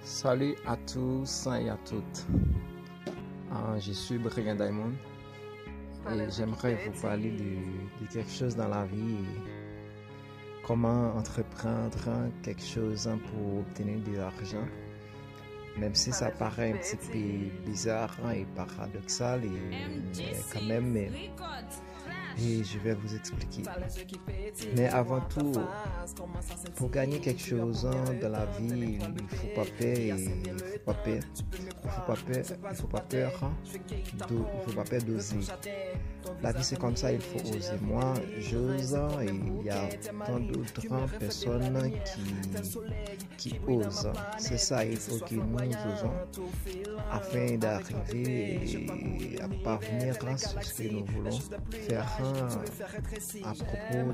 Salut à tous et à toutes. Je suis Brian Diamond et j'aimerais vous parler de quelque chose dans la vie et comment entreprendre quelque chose pour obtenir de l'argent. Même si ça paraît un petit peu bizarre et paradoxal, mais quand même, et je vais vous expliquer. Mais avant tout, pour gagner quelque chose dans la vie, il ne faut pas peur d'oser. La vie c'est comme ça, il faut oser. Moi, j'ose et il y a tant d'autres personnes qui osent. C'est ça, il faut que nous osons afin d'arriver à parvenir sur ce que nous voulons faire à propos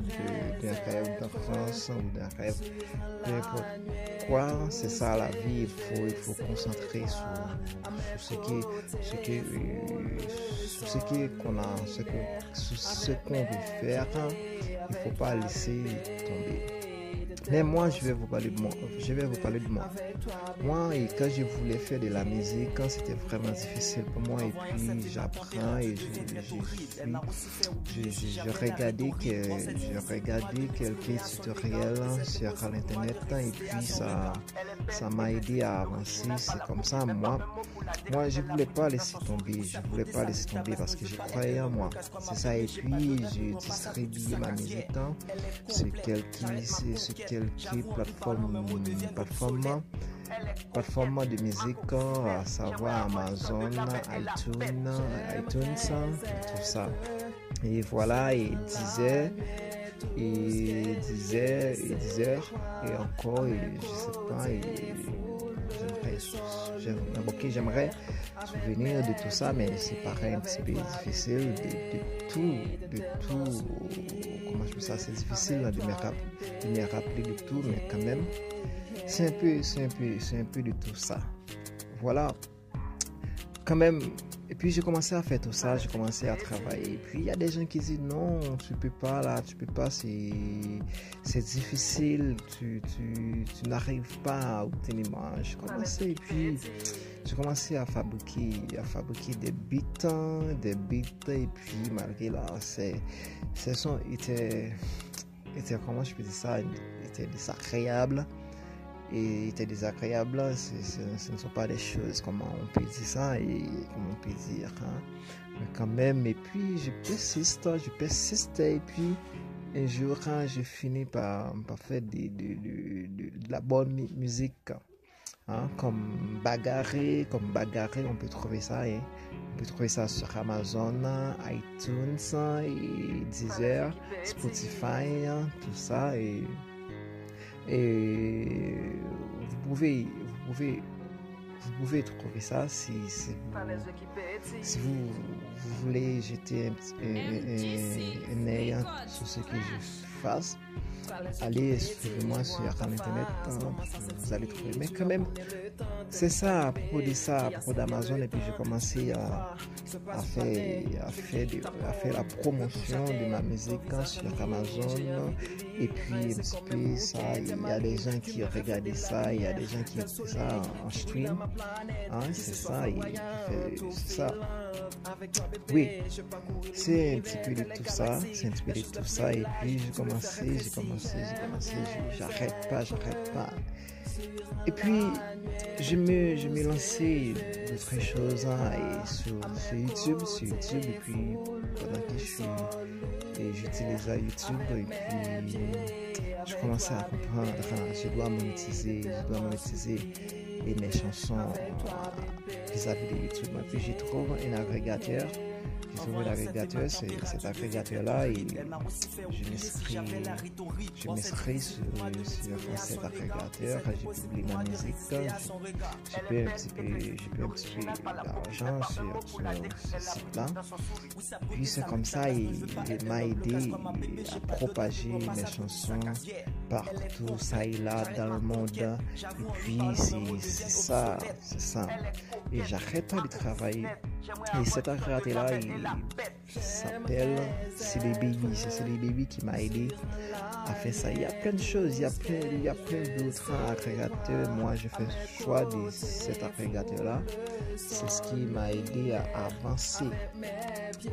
d'un rêve d'enfance ou d'un rêve. Peu importe quoi, c'est ça la vie. Il faut concentrer sur ce qu'on veut faire. Il ne faut pas laisser tomber. Mais moi, je vais vous parler de moi. Moi, et quand je voulais faire de la musique, quand c'était vraiment difficile pour moi, et puis j'apprends et je regardais quelques tutoriels sur l'internet et puis ça m'a aidé à avancer. C'est comme ça, moi, je voulais pas laisser tomber. Parce que je croyais en moi. C'est ça, et puis j'ai distribué ma musique sur quelques plateformes de musique, à savoir Amazon, iTunes et tout ça. Et voilà, et Deezer, et encore, et je sais pas, j'aimerais souvenir de tout ça, mais c'est pareil un petit peu difficile de tout, comment je fais ça, c'est difficile de me rappeler de tout, mais quand même, c'est un peu de tout ça. Voilà, quand même. Et puis j'ai commencé à faire tout ça, j'ai commencé à travailler. Et puis il y a des gens qui disent non, tu peux pas, c'est difficile, tu n'arrives pas à obtenir. Moi, j'ai commencé à fabriquer des beats, et puis malgré là, ces sons étaient, comment je peux dire ça, étaient désagréables. Et était désagréable, ce ne sont pas des choses, comment on peut dire ça, et comment on peut dire, mais quand même, et puis je persiste, et puis un jour, je finis par faire de la bonne musique, comme bagarrer, on peut trouver ça, sur Amazon, iTunes, et Deezer, Spotify, tout ça, et vous pouvez trouver ça si vous voulez jeter un œil sur ce que je fasse. Allez suivez-moi sur internet, vous allez trouver. Mais quand même, c'est ça, à propos d'Amazon, et puis j'ai commencé à faire la promotion de ma musique sur Amazon, et puis un petit peu ça, il y a des gens qui regardaient ça, il y a des gens qui écoutent ça en stream, c'est ça, c'est ça. Oui, c'est un petit peu de tout ça, et puis j'ai commencé, j'arrête pas. Et puis, je me lançais d'autres choses, et sur YouTube, et puis pendant que j'utilise YouTube, et puis je commençais à comprendre, je dois monétiser mes chansons vis-à-vis de YouTube. Et puis, j'ai trouvé un agrégateur. Cet agrégateur-là, et je m'inscris sur cet agrégateur, j'ai publié ma musique, j'ai payé un petit peu d'argent sur ce site-là. Puis c'est comme ça, il m'a aidé à propager mes chansons partout, ça et là, dans le monde. Et puis c'est ça. Et j'arrête pas de travailler. Et cet agrégateur-là, s'appelle C'est les Baby. C'est les Baby qui m'a aidé à faire ça. Il y a plein de choses, il y a plein d'autres agrégateurs. Moi, je fais le choix de cet agrégateur-là. C'est ce qui m'a aidé à avancer.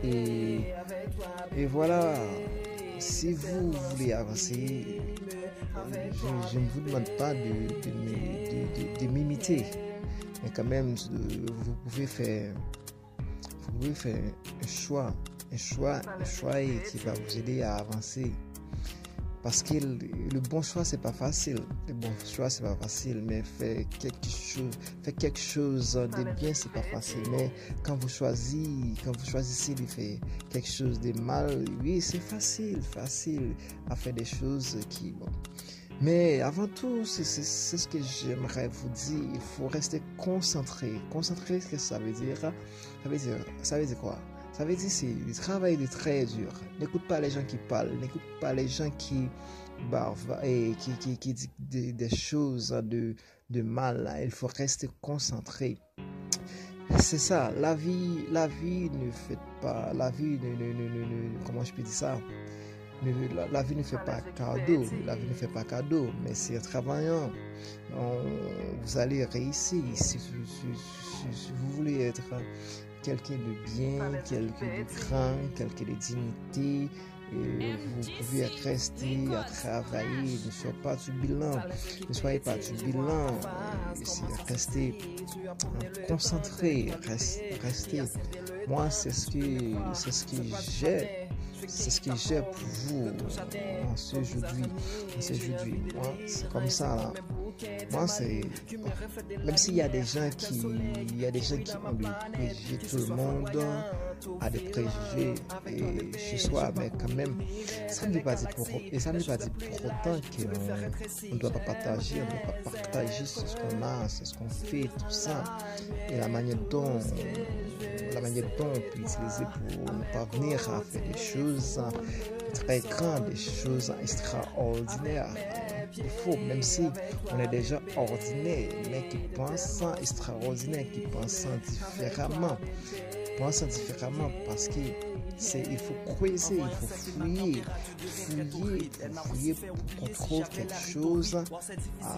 Et voilà, si vous voulez avancer, je ne vous demande pas de m'imiter, mais quand même, vous pouvez faire un choix qui va vous aider à avancer. Parce que le bon choix, c'est pas facile. Mais faire quelque chose de bien, c'est pas facile. Mais quand vous choisissez de faire quelque chose de mal, oui, c'est facile à faire des choses qui, bon. Mais avant tout, c'est ce que j'aimerais vous dire. Il faut rester concentré. Concentré, ce que ça veut dire? Ça veut dire quoi? Ça veut dire c'est du travail de très dur. N'écoute pas les gens qui parlent. N'écoute pas les gens qui bavent et qui disent des choses de mal. Il faut rester concentré. C'est ça. La vie ne fait pas. La vie comment je peux dire ça? La vie ne fait pas cadeau, mais c'est en travaillant. Vous allez réussir. Si vous voulez être quelqu'un de bien, quelqu'un de grand, quelqu'un de dignité, et vous pouvez rester à travailler. Ne soyez pas du bilan. Restez concentré. Restez. Moi, c'est ce que j'ai pour vous en ce aujourd'hui. Moi, c'est comme ça là. Moi, c'est même s'il y a des gens qui ont des préjugés, tout le monde a des préjugés chez soi, mais quand même, ça ne veut pas dire pour autant qu'on ne doit pas partager, ce qu'on a, c'est ce qu'on fait, tout ça, et la manière dont on peut utiliser pour ne pas venir à faire des choses très grandes, des choses extraordinaires. Il faut, même si on est déjà ordinaire, mais qui pense extraordinaire, qui pense différemment. Parce que il faut creuser, il faut fouiller pour qu'on trouve quelque chose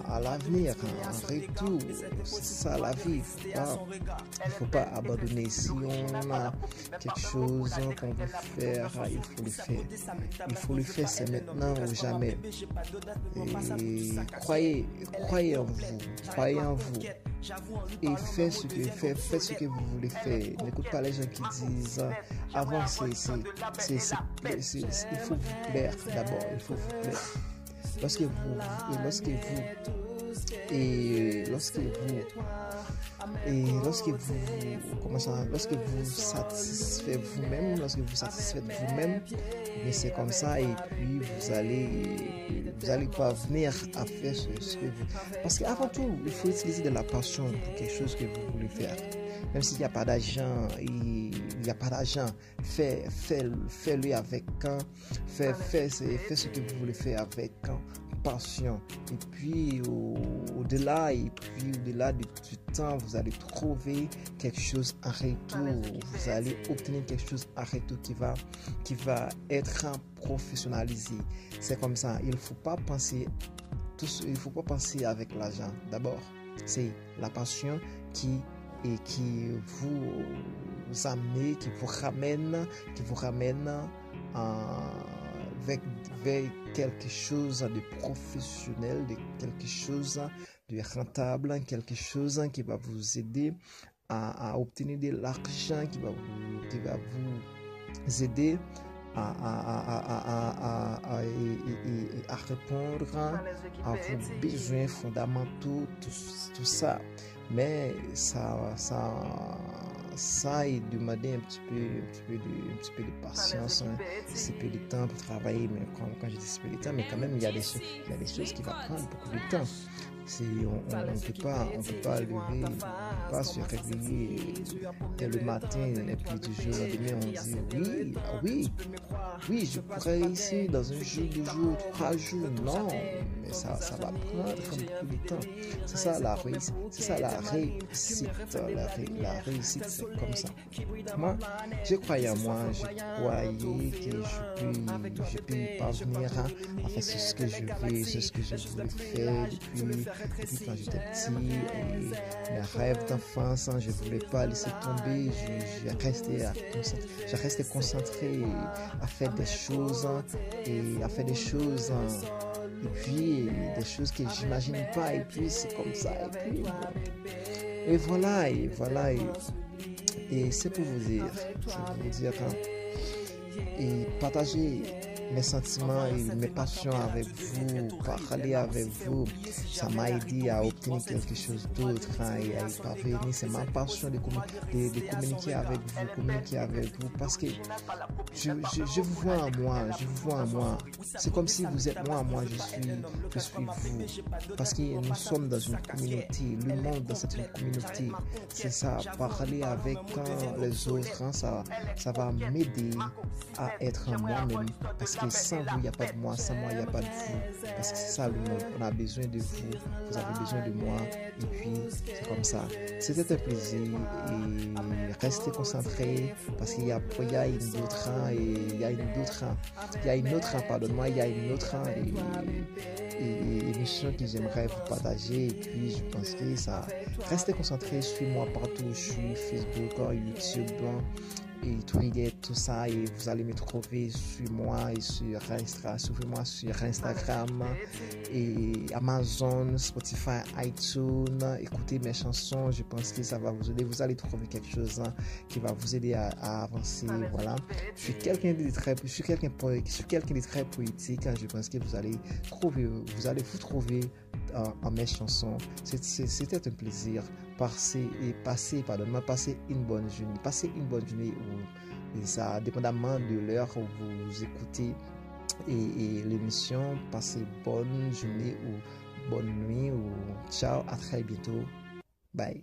à l'avenir, en retour. C'est ça la vie. Il faut pas abandonner. Si on a quelque chose qu'on veut faire, il faut le faire, c'est maintenant ou jamais. Et croyez en vous. Et faites ce que vous voulez faire. N'écoutez pas les gens qui disent avant il faut vous plaire d'abord, lorsque vous satisfaites vous-même, mais c'est comme ça, et puis vous allez pas venir à faire ce que vous... Parce qu'avant tout, il faut utiliser de la passion pour quelque chose que vous voulez faire. Même s'il n'y a pas d'argent, fais-le avec fais ce que vous voulez faire avec passion. Et puis au-delà du temps, vous allez trouver quelque chose en retour. Vous allez obtenir quelque chose en retour qui va être professionnalisé. C'est comme ça. Il faut pas penser avec l'argent. D'abord, c'est la passion qui vous amène, qui vous ramène vers quelque chose de professionnel, de quelque chose de rentable, quelque chose qui va vous aider à obtenir de l'argent, qui va vous aider à répondre à vos besoins fondamentaux, tout ça. Mais ça il demandait un petit peu de patience, un petit peu de temps pour travailler. Mais quand je dis un petit peu de temps, mais quand même il y a des choses qui vont prendre beaucoup de temps. On peut pas lever, pas se réveiller dès le matin et puis du jour au lendemain on dit oui, oui, je pourrais réussir dans un jour, 2 jours, 3 jours. Non, mais ça va prendre beaucoup de temps. C'est ça la réussite, c'est ça la réussite. La réussite, c'est comme ça. Moi, je croyais en moi, je croyais que je peux y parvenir à faire ce que je veux, ce que je voulais faire depuis quand j'étais petit. Et mes rêves d'enfance, je ne voulais pas laisser tomber. Je restais concentré à faire des choses et à faire des choses. Et puis des choses que j'imaginais pas. Et puis c'est comme ça. Et puis et voilà, et c'est pour vous dire, et partager mes sentiments et mes passions avec vous, parler avec vous, ça m'a aidé à obtenir quelque chose d'autre et à y parvenir. C'est ma passion de communiquer avec vous, parce que je vous vois en moi, c'est comme si vous êtes moi, je suis vous, parce que nous sommes dans une communauté, le monde c'est une communauté, c'est ça, parler avec les autres, ça va m'aider à être moi-même, parce que sans vous, il n'y a pas de moi, sans moi, il n'y a pas de vous, parce que c'est ça le monde, on a besoin de vous, vous avez besoin de moi, et puis c'est comme ça. C'était un plaisir, et restez concentrés, parce qu'il y a une autre, émission que j'aimerais vous partager, et puis je pense que ça, restez concentrés, suivez-moi partout, je suis Facebook, YouTube, et Twitter, tout ça, et vous allez me trouver sur moi et suivez-moi sur Instagram et Amazon, Spotify, iTunes. Écoutez mes chansons, je pense que ça va vous aider. Vous allez trouver quelque chose qui va vous aider à avancer. Voilà. Je suis quelqu'un de très poétique. Je pense que vous allez vous trouver en mes chansons. C'était un plaisir. Passer une bonne journée ou ça dépendamment de l'heure où vous écoutez et l'émission. Passez bonne journée ou bonne nuit ou ciao, à très bientôt, bye.